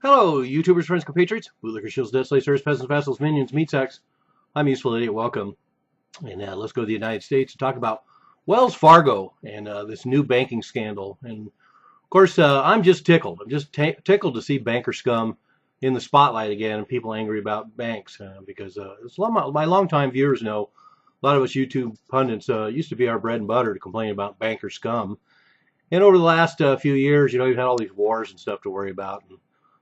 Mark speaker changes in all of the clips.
Speaker 1: Hello, YouTubers, friends, compatriots, bootlickers, shields, dead slaves, sirs, peasants, vassals, minions, meat sacks. I'm Useful Idiot. Welcome. And let's go to the United States and talk about Wells Fargo and this new banking scandal. And of course, I'm just tickled. I'm just tickled to see banker scum in the spotlight again and people angry about banks because as my longtime viewers know, a lot of us YouTube pundits used to be our bread and butter to complain about banker scum. And over the last few years, you've had all these wars and stuff to worry about. And,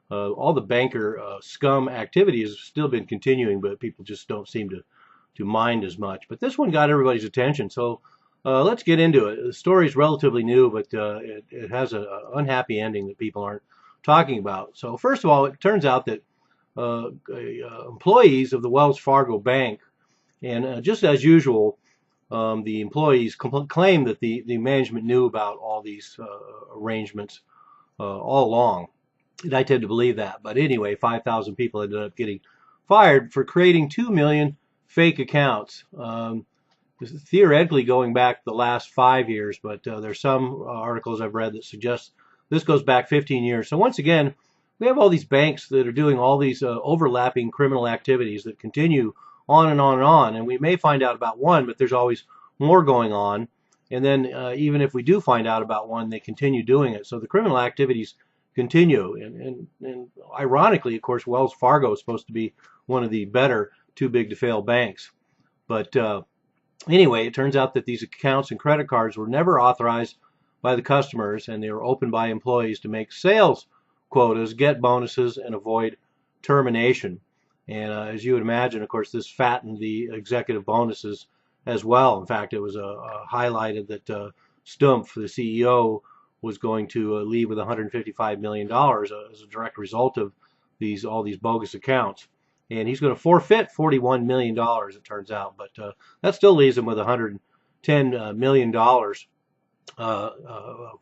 Speaker 1: all the banker scum activity has still been continuing, but people just don't seem to mind as much. But this one got everybody's attention, so let's get into it. The story is relatively new, but it has an unhappy ending that people aren't talking about. So first of all, it turns out that employees of the Wells Fargo Bank, and just as usual, the employees claim that the management knew about all these arrangements all along. And I tend to believe that. But anyway, 5,000 people ended up getting fired for creating 2 million fake accounts. Theoretically going back the last 5 years, but there's some articles I've read that suggest this goes back 15 years. So once again, we have all these banks that are doing all these overlapping criminal activities that continue on and on and on. And we may find out about one, but there's always more going on. And then even if we do find out about one, they continue doing it. So the criminal activities continue. And ironically, of course, Wells Fargo is supposed to be one of the better too big to fail banks. But anyway, it turns out that these accounts and credit cards were never authorized by the customers, and they were opened by employees to make sales quotas, get bonuses, and avoid termination. And as you would imagine, of course, this fattened the executive bonuses as well. In fact, it was highlighted that Stumpf, the CEO, was going to leave with $155 million as a direct result of all these bogus accounts. And he's going to forfeit $41 million, it turns out. But that still leaves him with $110 million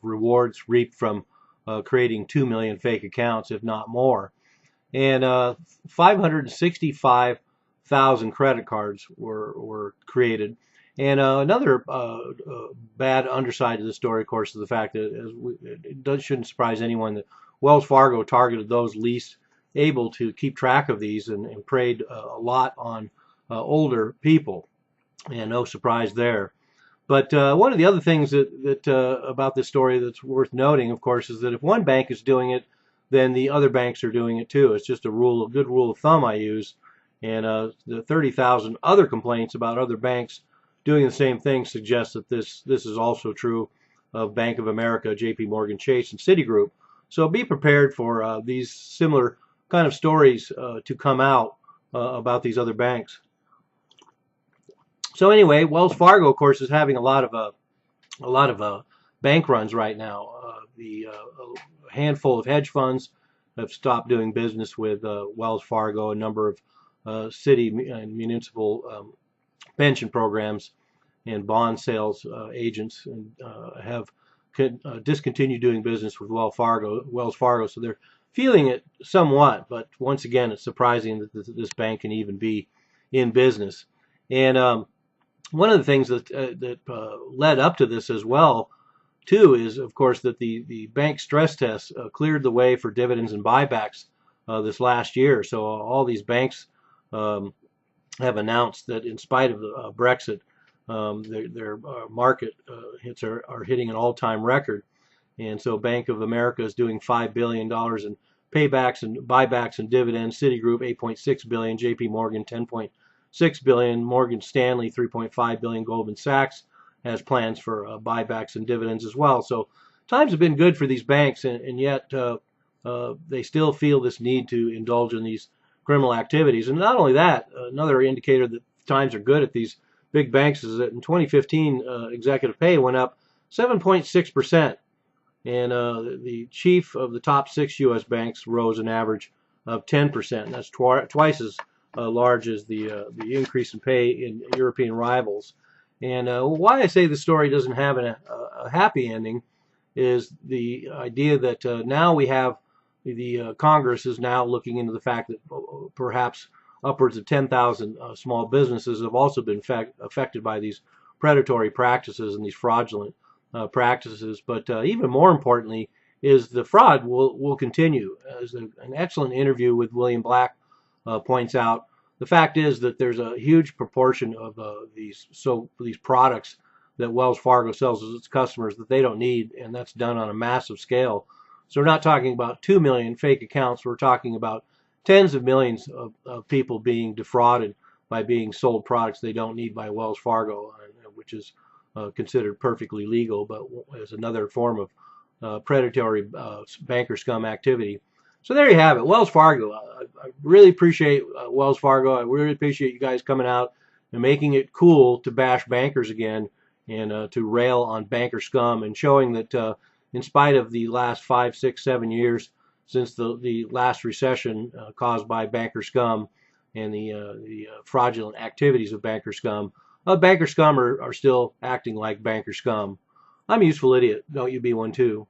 Speaker 1: rewards reaped from creating 2 million fake accounts, if not more. And 565,000 credit cards were created. And another bad underside of the story, of course, is the fact that shouldn't surprise anyone that Wells Fargo targeted those least able to keep track of these and preyed a lot on older people. And no surprise there. But one of the other things that about this story that's worth noting, of course, is that if one bank is doing it, then the other banks are doing it too. It's just a good rule of thumb I use. And the 30,000 other complaints about other banks doing the same thing suggests that this is also true of Bank of America, J.P. Morgan Chase, and Citigroup. So be prepared for these similar kind of stories to come out about these other banks. So anyway, Wells Fargo, of course, is having a lot of bank runs right now. The handful of hedge funds have stopped doing business with Wells Fargo. A number of city and municipal pension programs and bond sales agents have discontinued doing business with Wells Fargo. So they're feeling it somewhat, but once again, it's surprising that this bank can even be in business. And one of the things that led up to this as well, too, is of course that the bank stress tests cleared the way for dividends and buybacks this last year. So all these banks have announced that in spite of Brexit, their market hits are hitting an all-time record. And so Bank of America is doing $5 billion in paybacks and buybacks and dividends. Citigroup $8.6 billion, J.P. Morgan $10.6 billion, Morgan Stanley $3.5 billion, Goldman Sachs has plans for buybacks and dividends as well. So times have been good for these banks, and yet they still feel this need to indulge in these criminal activities. And not only that, another indicator that times are good at these big banks is that in 2015, executive pay went up 7.6%. And the chief of the top 6 U.S. banks rose an average of 10%. That's twice as large as the increase in pay in European rivals. And why I say the story doesn't have a happy ending is the idea that now we have the Congress is now looking into the fact that perhaps upwards of 10,000 small businesses have also been affected by these predatory practices and these fraudulent practices. But even more importantly is the fraud will continue. as an excellent interview with William Black points out, the fact is that there's a huge proportion of these products that Wells Fargo sells to its customers that they don't need, and that's done on a massive scale. So we're not talking about 2 million fake accounts. We're talking about tens of millions of people being defrauded by being sold products they don't need by Wells Fargo, which is considered perfectly legal, but is another form of predatory banker scum activity. So there you have it, Wells Fargo. I really appreciate Wells Fargo. I really appreciate you guys coming out and making it cool to bash bankers again and to rail on banker scum and showing that in spite of the last 5, 6, 7 years since the last recession caused by banker scum and the fraudulent activities of banker scum are still acting like banker scum. I'm a useful idiot. Don't you be one too.